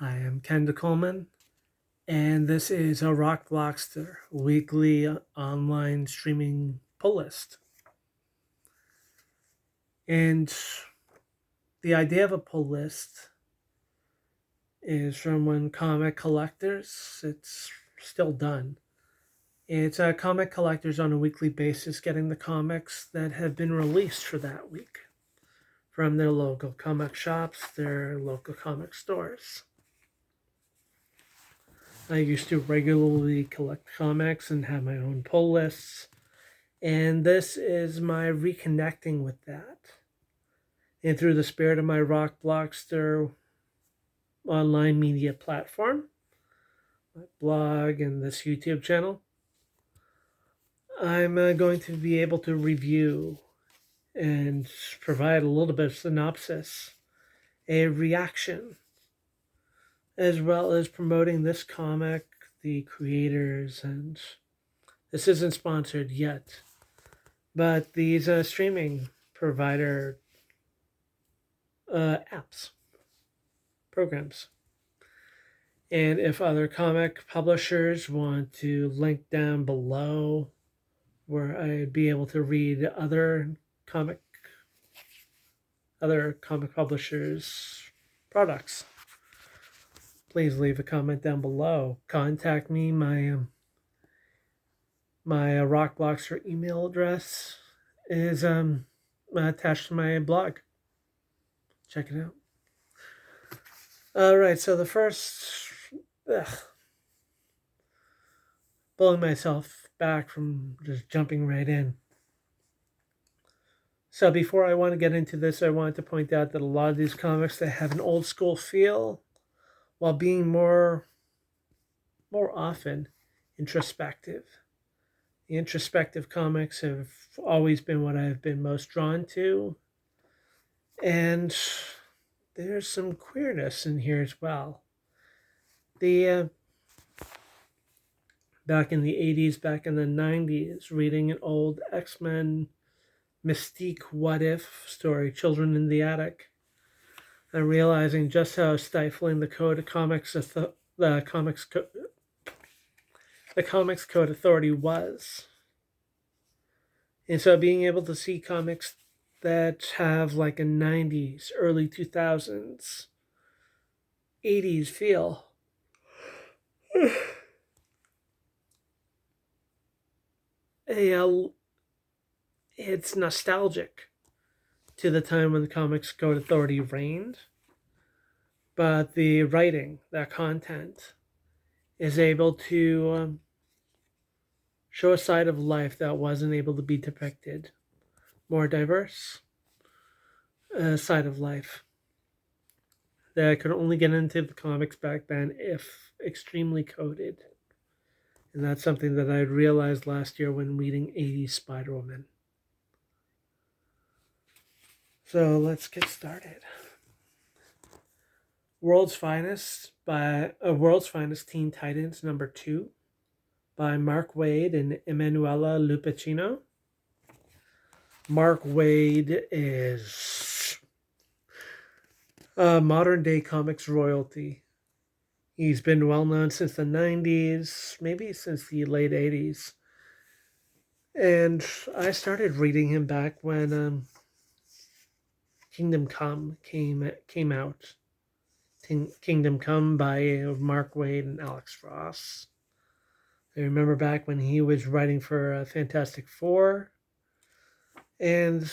I am Ken Coleman, and this is a Rock Blockster weekly online streaming pull list. And the idea of a pull list is from when comic collectors, it's still done. It's comic collectors on a weekly basis getting the comics that have been released for that week from their local comic shops, their local comic stores. I used to regularly collect comics and have my own pull lists, and this is my reconnecting with that. And through the spirit of my Rock Blockster online media platform, my blog, and this YouTube channel, I'm going to be able to review and provide a little bit of synopsis, a reaction, as well as promoting this comic, the creators, and this isn't sponsored yet, but these streaming provider apps, programs. And if other comic publishers want to link down below where I'd be able to read comic other comic publishers' products, please leave a comment down below. Contact me. My Rock Blockster email address is attached to my blog. Check it out. All right, so the first, pulling myself back from just jumping right in. So before I want to get into this, I wanted to point out that a lot of these comics, they have an old school feel while being more often introspective. The introspective comics have always been what I've been most drawn to. And there's some queerness in here as well. The back in the 80s, back in the 90s, reading an old X-Men Mystique What If story, Children in the Attic, and realizing just how stifling the Comics Code Authority was. And so being able to see comics that have like a 90s, early 2000s, 80s feel. It's nostalgic to the time when the Comics Code Authority reigned, but the writing, that content, is able to show a side of life that wasn't able to be depicted. More diverse side of life that I could only get into the comics back then if extremely coded. And that's something that I realized last year when reading 80s Spider-Woman. So let's get started. World's Finest Teen Titans number 2 by Mark Waid and Emanuela Lupacchino. Mark Waid is modern day comics royalty. He's been well known since the 90s, maybe since the late 80s. And I started reading him back when Kingdom Come came out. Kingdom Come by Mark Waid and Alex Ross. I remember back when he was writing for Fantastic Four. And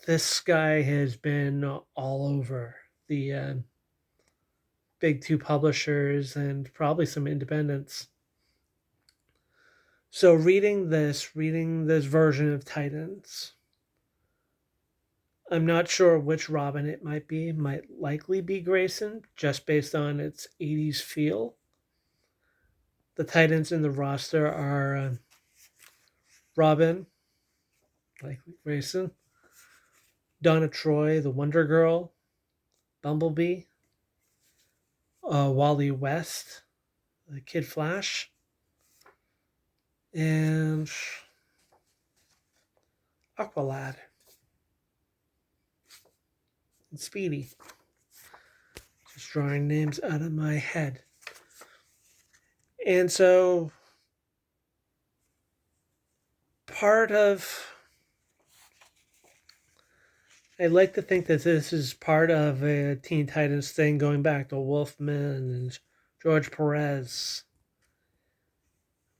this guy has been all over the big two publishers and probably some independents. So reading this version of Titans, I'm not sure which Robin it might be. It might likely be Grayson, just based on its 80s feel. The Titans in the roster are Robin, likely Grayson, Donna Troy, the Wonder Girl, Bumblebee, Wally West, the Kid Flash, and Aqualad, and Speedy. Just drawing names out of my head. And so I like to think that this is part of a Teen Titans thing going back to Wolfman and George Perez.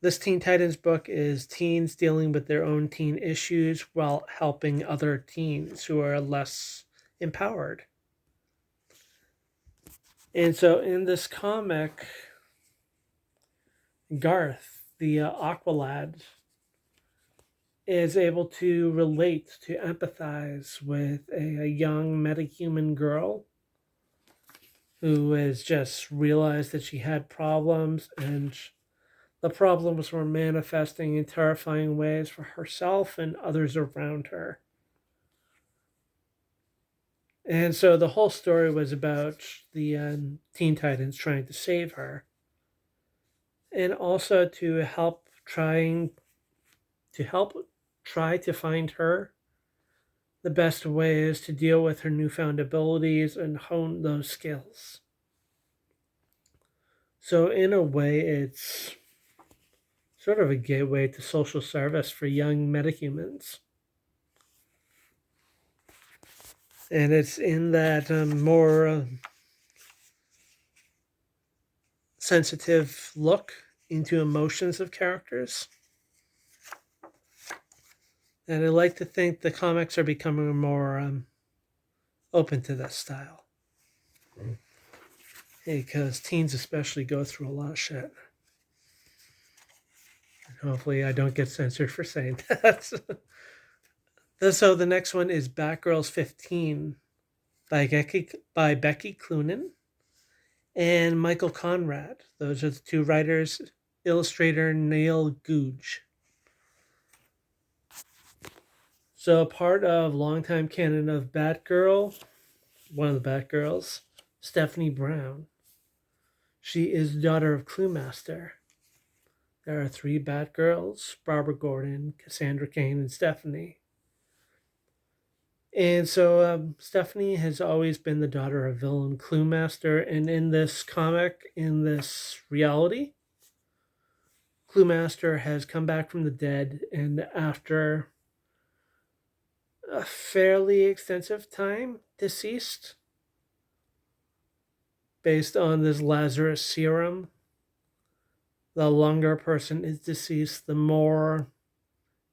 This Teen Titans book is teens dealing with their own teen issues while helping other teens who are less empowered. And so in this comic, Garth, the Aqualad, is able to relate, to empathize with a young metahuman girl who has just realized that she had problems, and the problems were manifesting in terrifying ways for herself and others around her. And so the whole story was about the Teen Titans trying to save her, and also to help try to find her the best ways to deal with her newfound abilities and hone those skills. So in a way, it's sort of a gateway to social service for young metahumans. And it's in that more sensitive look into emotions of characters. And I like to think the comics are becoming more open to that style. Because teens especially go through a lot of shit. And hopefully I don't get censored for saying that. So the next one is Batgirls 15 by Becky Cloonan and Michael Conrad. Those are the two writers, illustrator Neil Googe. So part of longtime canon of Batgirl, one of the Batgirls, Stephanie Brown. She is the daughter of Cluemaster. There are 3 Batgirls, Barbara Gordon, Cassandra Cain, and Stephanie. And so Stephanie has always been the daughter of villain Cluemaster, and in this comic, in this reality, Cluemaster has come back from the dead, and after a fairly extensive time deceased, based on this Lazarus serum, the longer a person is deceased, the more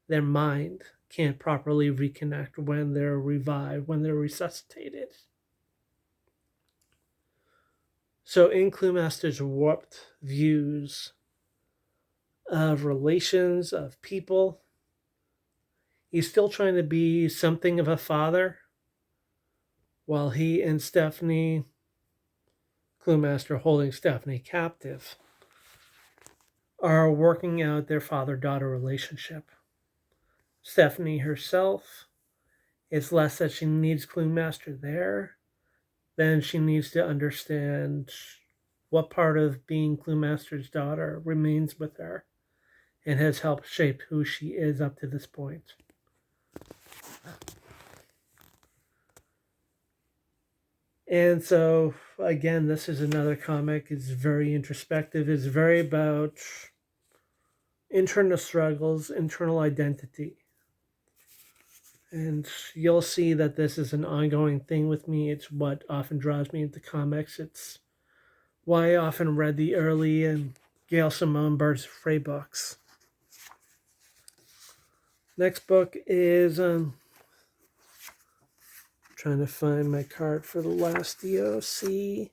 their mind can't properly reconnect when they're revived, when they're resuscitated. So in Cluemaster's warped views of relations, of people, he's still trying to be something of a father, while he and Stephanie, Cluemaster holding Stephanie captive, are working out their father-daughter relationship. Stephanie herself, it's less that she needs Cluemaster there than she needs to understand what part of being Cluemaster's daughter remains with her and has helped shape who she is up to this point. And so, again, this is another comic. It's very introspective. It's very about internal struggles, internal identity. And you'll see that this is an ongoing thing with me. It's what often draws me into comics. It's why I often read the early Gail Simone Birds of Prey books. Next book is trying to find my card for the last DOC.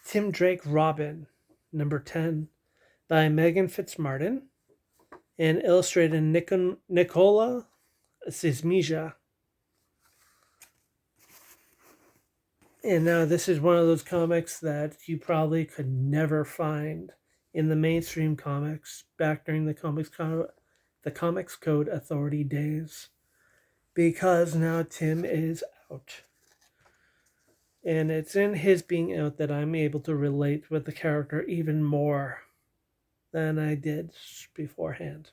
Tim Drake Robin, number 10, by Meghan Fitzmartin, and illustrated Nikola Cesmesija. And now this is one of those comics that you probably could never find in the mainstream comics back during the Comics Code Authority days, because now Tim is out. And it's in his being out that I'm able to relate with the character even more than I did beforehand.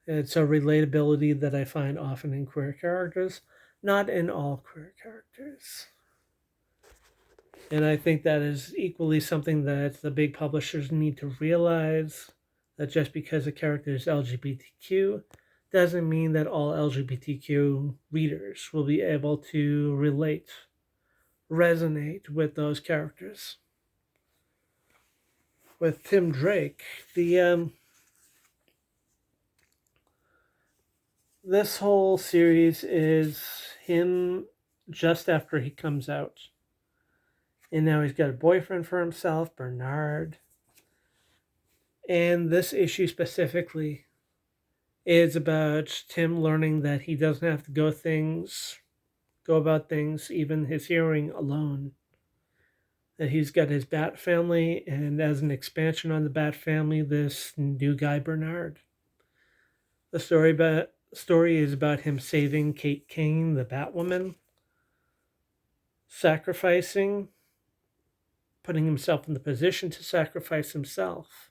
It's a relatability that I find often in queer characters, not in all queer characters. And I think that is equally something that the big publishers need to realize, that just because a character is LGBTQ doesn't mean that all LGBTQ readers will be able to resonate with those characters. With Tim Drake, this whole series is him just after he comes out. And now he's got a boyfriend for himself, Bernard. And this issue specifically is about Tim learning that he doesn't have to go about things, even his hearing alone. That he's got his Bat family, and as an expansion on the Bat family, this new guy, Bernard. The story is about him saving Kate Kane, the Batwoman, putting himself in the position to sacrifice himself.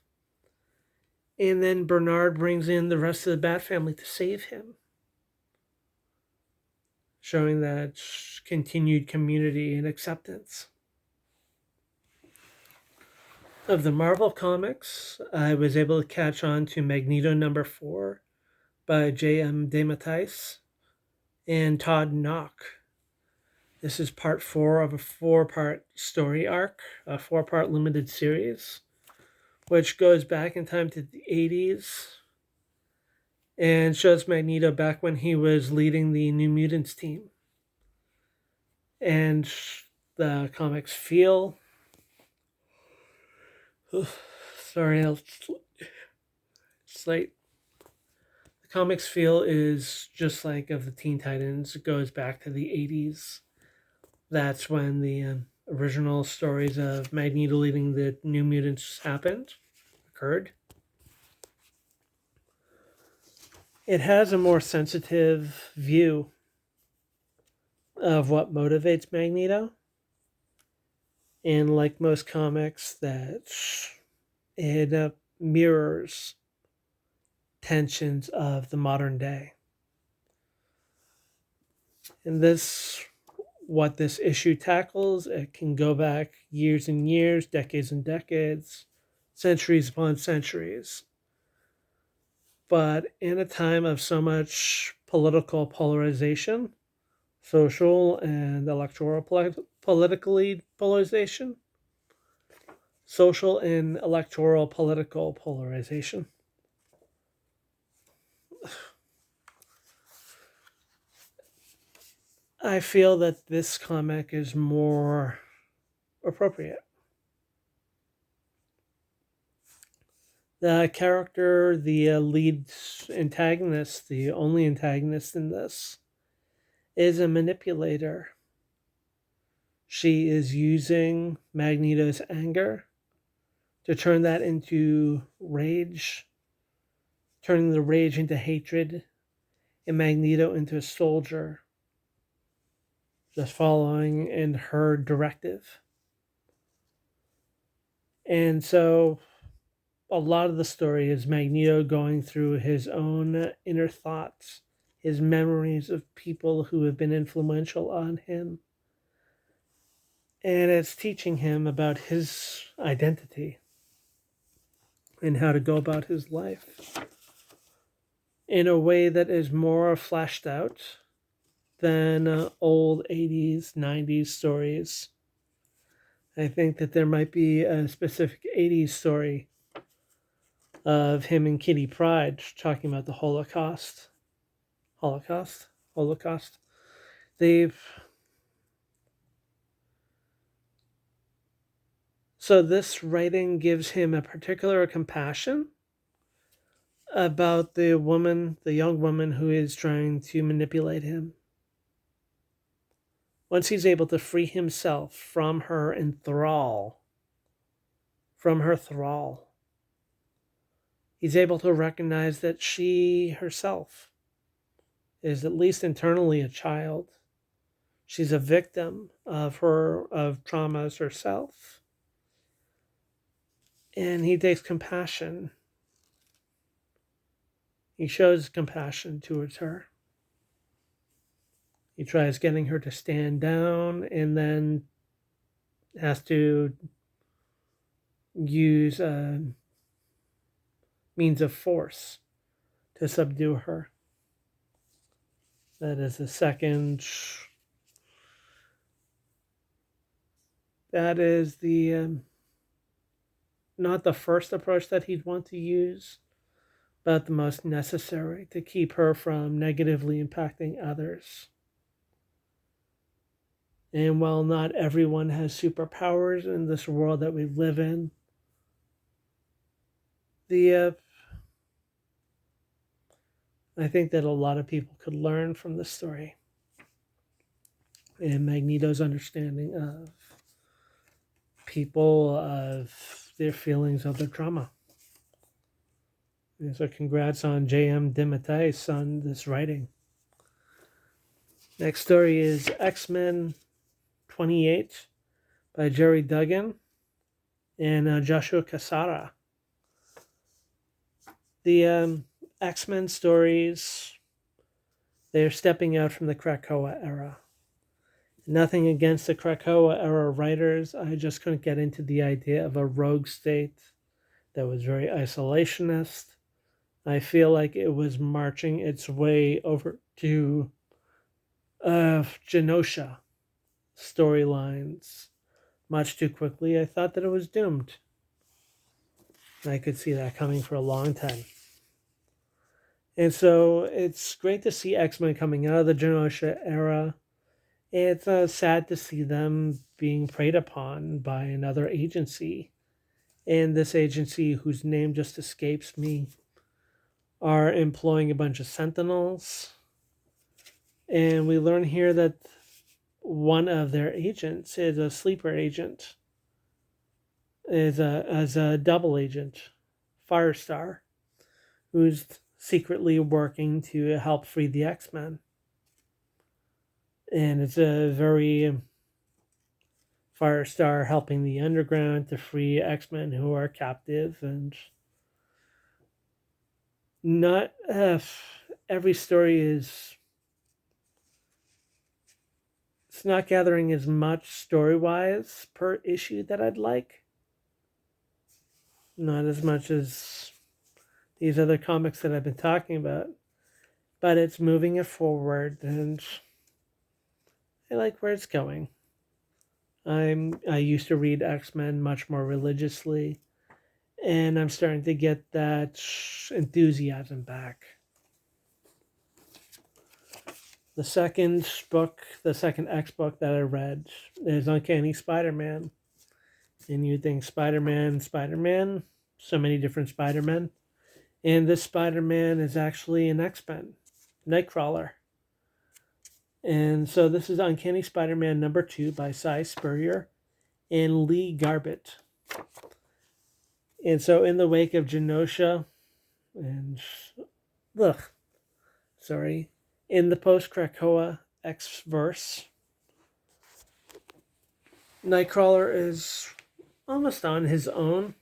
And then Bernard brings in the rest of the Bat family to save him, showing that continued community and acceptance. Of the Marvel comics, I was able to catch on to Magneto number 4 by J.M. Matteis and Todd Nauck. This is part 4 of a 4-part story arc, a 4-part limited series, which goes back in time to the 80s and shows Magneto back when he was leading the New Mutants team. And the comics feel... Sorry, it's late. The comics feel is just like of the Teen Titans. It goes back to the 80s. That's when the original stories of Magneto leading the New Mutants occurred. It has a more sensitive view of what motivates Magneto. And like most comics, that it mirrors tensions of the modern day. And what this issue tackles, it can go back years and years, decades and decades, centuries upon centuries. But in a time of so much political polarization, social and electoral polarization, social and electoral political polarization. I feel that this comic is more appropriate. The character, the lead antagonist, the only antagonist in this, is a manipulator. She is using Magneto's anger to turn that into rage, turning the rage into hatred, and Magneto into a soldier, just following in her directive. And so a lot of the story is Magneto going through his own inner thoughts, his memories of people who have been influential on him. And it's teaching him about his identity and how to go about his life in a way that is more fleshed out than old 80s, 90s stories. I think that there might be a specific 80s story of him and Kitty Pryde talking about the Holocaust. So this writing gives him a particular compassion about the young woman who is trying to manipulate him. Once he's able to free himself from her thrall, he's able to recognize that she herself is at least internally a child. She's a victim of traumas herself. And he takes compassion He shows compassion towards her. He tries getting her to stand down and then has to use a means of force to subdue her. That is the second. That is the not the first approach that he'd want to use, but the most necessary to keep her from negatively impacting others. And while not everyone has superpowers in this world that we live in, I think that a lot of people could learn from this story and Magneto's understanding of people, of their feelings, of their trauma. And so congrats on J.M. Matteis on this writing. Next story is X-Men 28 by Gerry Duggan and Joshua Cassara. The X-Men stories, they're stepping out from the Krakoa era. Nothing against the Krakoa era writers, I just couldn't get into the idea of a rogue state that was very isolationist. I feel like it was marching its way over to Genosha storylines much too quickly. I thought that it was doomed. I could see that coming for a long time. And so it's great to see X-Men coming out of the Genosha era. It's sad to see them being preyed upon by another agency. And this agency, whose name just escapes me, are employing a bunch of Sentinels. And we learn here that one of their agents is a sleeper agent, is a double agent, Firestar, who's secretly working to help free the X-Men. And it's a very Firestar helping the underground to free X-Men who are captive, and not every story is, it's not gathering as much story-wise per issue that I'd like. Not as much as these other comics that I've been talking about. But it's moving it forward, and I like where it's going. I used to read X-Men much more religiously, and I'm starting to get that enthusiasm back. The second X book that I read is Uncanny Spider-Man. And you think Spider-Man, so many different Spider-Men. And this Spider-Man is actually an X-Men, Nightcrawler. And so this is Uncanny Spider-Man number 2 by Spurrier and Lee Garbett. And so in the wake of Genosha and in the post-Krakoa X-verse, Nightcrawler is almost on his own.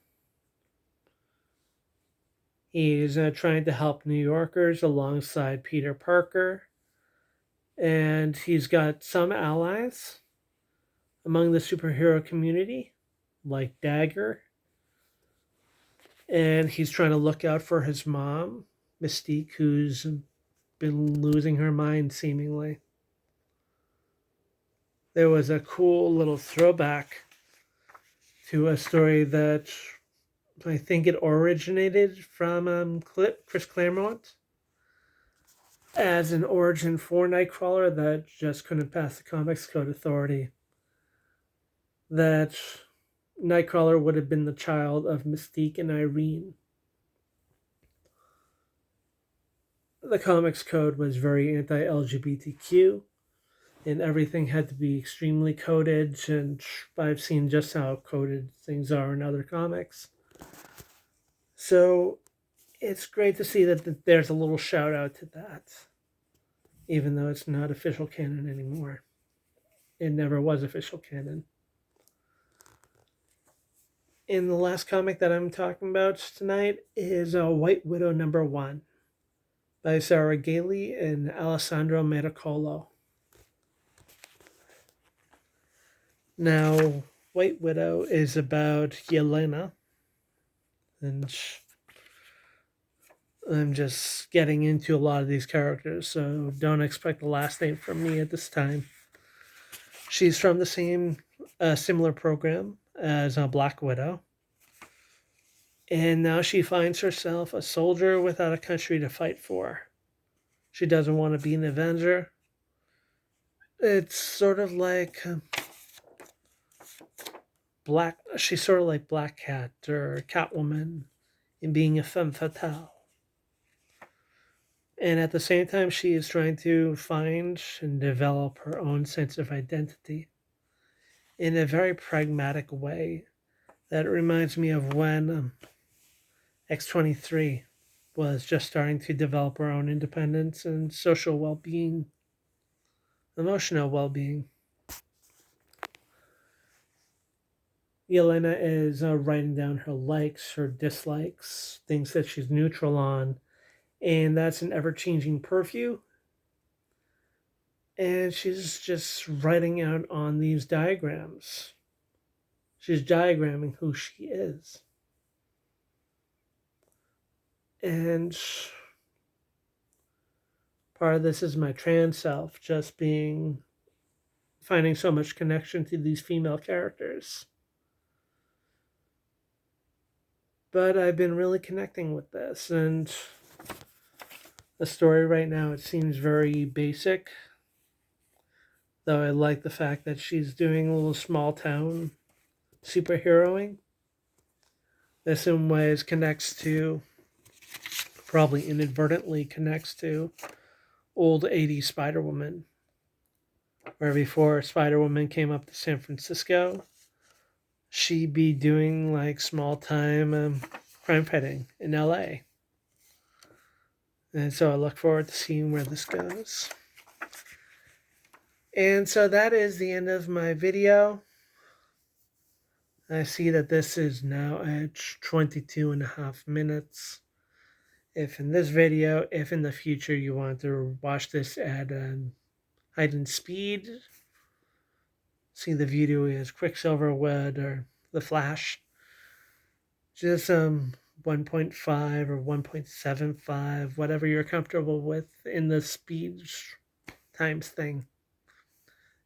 He's trying to help New Yorkers alongside Peter Parker. And he's got some allies among the superhero community, like Dagger. And he's trying to look out for his mom, Mystique, who's been losing her mind, seemingly. There was a cool little throwback to a story that I think it originated from Chris Claremont as an origin for Nightcrawler that just couldn't pass the Comics Code Authority. That Nightcrawler would have been the child of Mystique and Irene. The Comics Code was very anti-LGBTQ, and everything had to be extremely coded, and I've seen just how coded things are in other comics. So it's great to see that there's a little shout out to that, even though it's not official canon anymore. It never was official canon. And the last comic that I'm talking about tonight is White Widow number 1 by Sarah Gailey and Alessandro Miracolo. Now, White Widow is about Yelena, and I'm just getting into a lot of these characters, so don't expect a last name from me at this time. She's from the same similar program as Black Widow, and now she finds herself a soldier without a country to fight for. She doesn't want to be an Avenger. It's sort of like she's sort of like Black Cat or Catwoman in being a femme fatale. And at the same time, she is trying to find and develop her own sense of identity in a very pragmatic way that reminds me of when X-23 was just starting to develop her own independence and social well-being, emotional well-being. Yelena is writing down her likes, her dislikes, things that she's neutral on, and that's an ever-changing purview. And she's just writing out on these diagrams. She's diagramming who she is. And part of this is my trans self just finding so much connection to these female characters. But I've been really connecting with this, and the story right now, it seems very basic. Though I like the fact that she's doing a little small town superheroing. This in ways probably inadvertently connects to old 80s Spider-Woman. Where before Spider-Woman came up to San Francisco, she'd be doing like small time crime fighting in LA. And so I look forward to seeing where this goes. And so that is the end of my video. I see that this is now at 22.5 minutes. If in this video, if in the future you want to watch this at heightened speed, see the video as Quicksilver would or the Flash, just 1.5 or 1.75, whatever you're comfortable with in the speed times thing.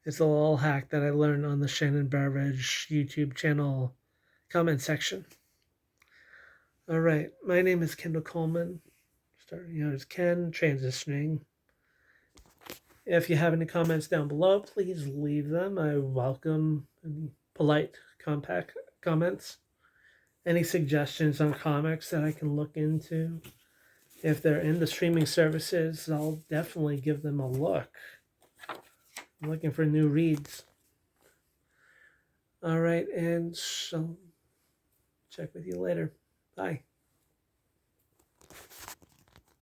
It's a little hack that I learned on the Shannon Beveridge YouTube channel comment section. All right, my name is Kendall Coleman, starting out as Ken, transitioning. If you have any comments down below, please leave them. I welcome any polite, compact comments. Any suggestions on comics that I can look into. If they're in the streaming services, I'll definitely give them a look. I'm looking for new reads. All right, and I'll check with you later. Bye.